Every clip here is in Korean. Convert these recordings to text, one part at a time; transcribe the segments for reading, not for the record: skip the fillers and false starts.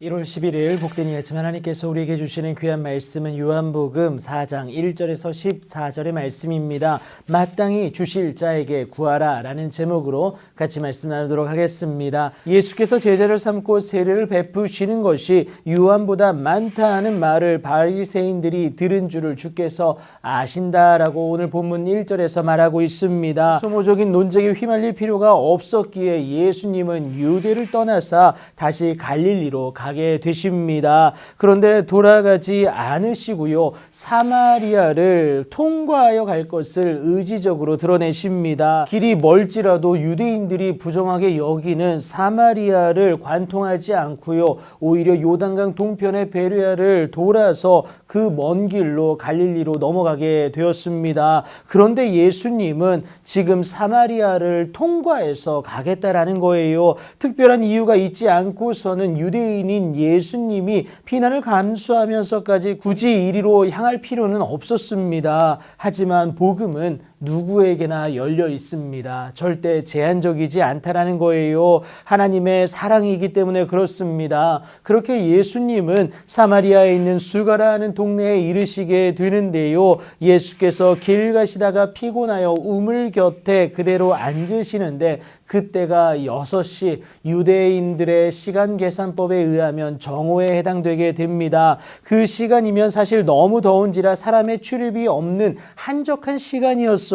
1월 11일 복된 이 아침 하나님께서 우리에게 주시는 귀한 말씀은 요한복음 4장 1절에서 14절의 말씀입니다. 마땅히 주실 자에게 구하라 라는 제목으로 같이 말씀 나누도록 하겠습니다. 예수께서 제자를 삼고 세례를 베푸시는 것이 요한보다 많다 하는 말을 바리새인들이 들은 줄을 주께서 아신다라고 오늘 본문 1절에서 말하고 있습니다. 소모적인 논쟁에 휘말릴 필요가 없었기에 예수님은 유대를 떠나사 다시 갈릴리로 가게 되십니다. 그런데 돌아가지 않으시고요. 사마리아를 통과하여 갈 것을 의지적으로 드러내십니다. 길이 멀지라도 유대인들이 부정하게 여기는 사마리아를 관통하지 않고요. 오히려 요단강 동편의 베레아를 돌아서 그 먼 길로 갈릴리로 넘어가게 되었습니다. 그런데 예수님은 지금 사마리아를 통과해서 가겠다라는 거예요. 특별한 이유가 있지 않고서는 유대인인 예수님이 피난을 감수하면서까지 굳이 이리로 향할 필요는 없었습니다. 하지만 복음은 누구에게나 열려 있습니다. 절대 제한적이지 않다라는 거예요. 하나님의 사랑이기 때문에 그렇습니다. 그렇게 예수님은 사마리아에 있는 수가라 하는 동네에 이르시게 되는데요. 예수께서 길 가시다가 피곤하여 우물 곁에 그대로 앉으시는데 그때가 6시, 유대인들의 시간 계산법에 의하면 정오에 해당되게 됩니다. 그 시간이면 사실 너무 더운지라 사람의 출입이 없는 한적한 시간이었어요.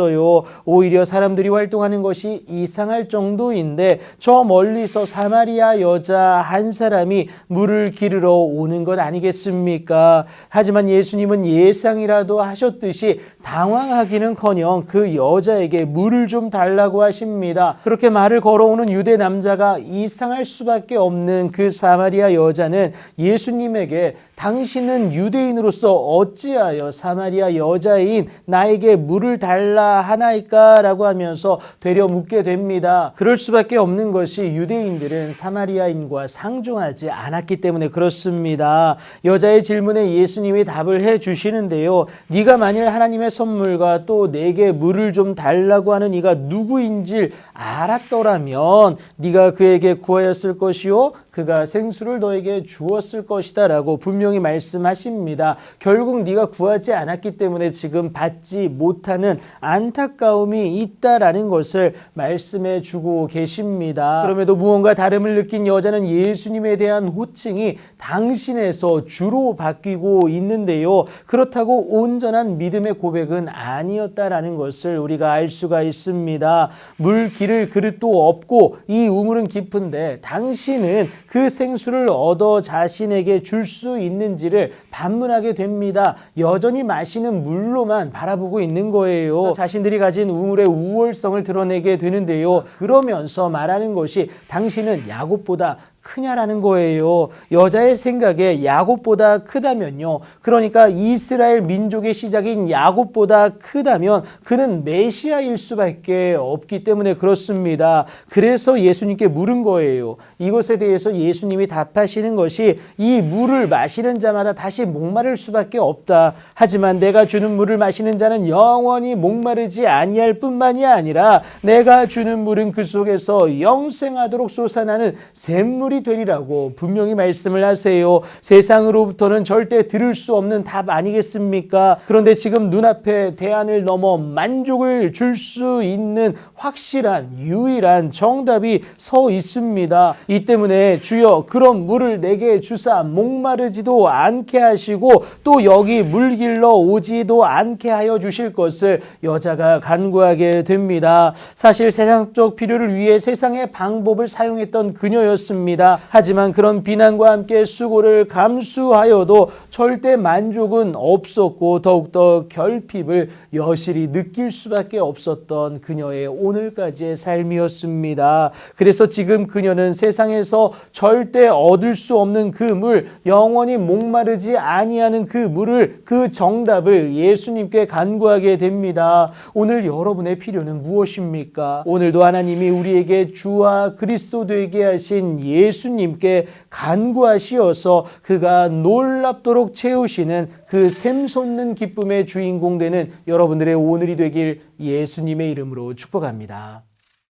오히려 사람들이 활동하는 것이 이상할 정도인데 저 멀리서 사마리아 여자 한 사람이 물을 기르러 오는 것 아니겠습니까? 하지만 예수님은 예상이라도 하셨듯이 당황하기는커녕 그 여자에게 물을 좀 달라고 하십니다. 그렇게 말을 걸어오는 유대 남자가 이상할 수밖에 없는 그 사마리아 여자는 예수님에게 당신은 유대인으로서 어찌하여 사마리아 여자인 나에게 물을 달라 하나이까? 라고 하면서 되려 묻게 됩니다. 그럴 수밖에 없는 것이 유대인들은 사마리아인과 상종하지 않았기 때문에 그렇습니다. 여자의 질문에 예수님이 답을 해주시는데요. 네가 만일 하나님의 선물과 또 내게 물을 좀 달라고 하는 이가 누구인지 알았더라면 네가 그에게 구하였을 것이요 그가 생수를 너에게 주었을 것이다 라고 분명히 말씀하십니다. 결국 네가 구하지 않았기 때문에 지금 받지 못하는 안타까움이 있다라는 것을 말씀해 주고 계십니다. 그럼에도 무언가 다름을 느낀 여자는 예수님에 대한 호칭이 당신에서 주로 바뀌고 있는데요. 그렇다고 온전한 믿음의 고백은 아니었다라는 것을 우리가 알 수가 있습니다. 물 기를 그릇도 없고 이 우물은 깊은데 당신은 그 생수를 얻어 자신에게 줄 수 있는지를 반문하게 됩니다. 여전히 마시는 물로만 바라보고 있는 거예요. 자신들이 가진 우물의 우월성을 드러내게 되는데요. 그러면서 말하는 것이 당신은 야곱보다 크냐라는 거예요. 여자의 생각에 야곱보다 크다면요. 그러니까 이스라엘 민족의 시작인 야곱보다 크다면 그는 메시아일 수밖에 없기 때문에 그렇습니다. 그래서 예수님께 물은 거예요. 이것에 대해서 예수님이 답하시는 것이 이 물을 마시는 자마다 다시 목마를 수밖에 없다. 하지만 내가 주는 물을 마시는 자는 영원히 목마르지 아니할 뿐만이 아니라 내가 주는 물은 그 속에서 영생하도록 솟아나는 샘물이 되리라고 분명히 말씀을 하세요. 세상으로부터는 절대 들을 수 없는 답 아니겠습니까? 그런데 지금 눈앞에 대안을 넘어 만족을 줄 수 있는 확실한 유일한 정답이 서 있습니다. 이 때문에 주여 그런 물을 내게 주사 목마르지도 않게 하시고 또 여기 물 길러 오지도 않게 하여 주실 것을 여자가 간구하게 됩니다. 사실 세상적 필요를 위해 세상의 방법을 사용했던 그녀였습니다. 하지만 그런 비난과 함께 수고를 감수하여도 절대 만족은 없었고 더욱더 결핍을 여실히 느낄 수밖에 없었던 그녀의 오늘까지의 삶이었습니다. 그래서 지금 그녀는 세상에서 절대 얻을 수 없는 그 물, 영원히 목마르지 아니하는 그 물을, 그 정답을 예수님께 간구하게 됩니다. 오늘 여러분의 필요는 무엇입니까? 오늘도 하나님이 우리에게 주와 그리스도 되게 하신 예수님께 간구하시어서 그가 놀랍도록 채우시는 그 샘솟는 기쁨의 주인공 되는 여러분들의 오늘이 되길 예수님의 이름으로 축복합니다.